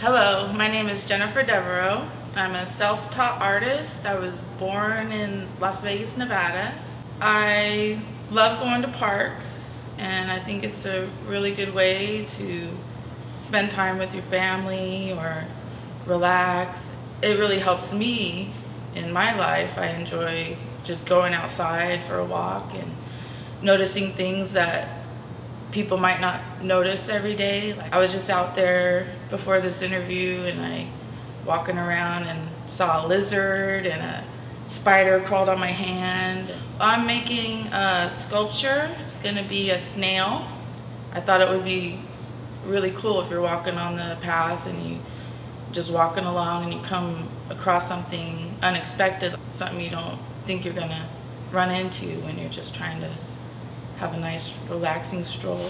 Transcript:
Hello, my name is Jennifer Devereaux. I'm a self-taught artist. I was born in Las Vegas, Nevada. I love going to parks, and I think it's a really good way to spend time with your family or relax. It really helps me in my life. I enjoy just going outside for a walk and noticing things that people might not notice every day. Like, I was just out there before this interview and I walking around and saw a lizard and a spider crawled on my hand. I'm making a sculpture. It's gonna be a snail. I thought it would be really cool if you're walking on the path and you just walking along and you come across something unexpected, something you don't think you're gonna run into when you're just trying to have a nice relaxing stroll.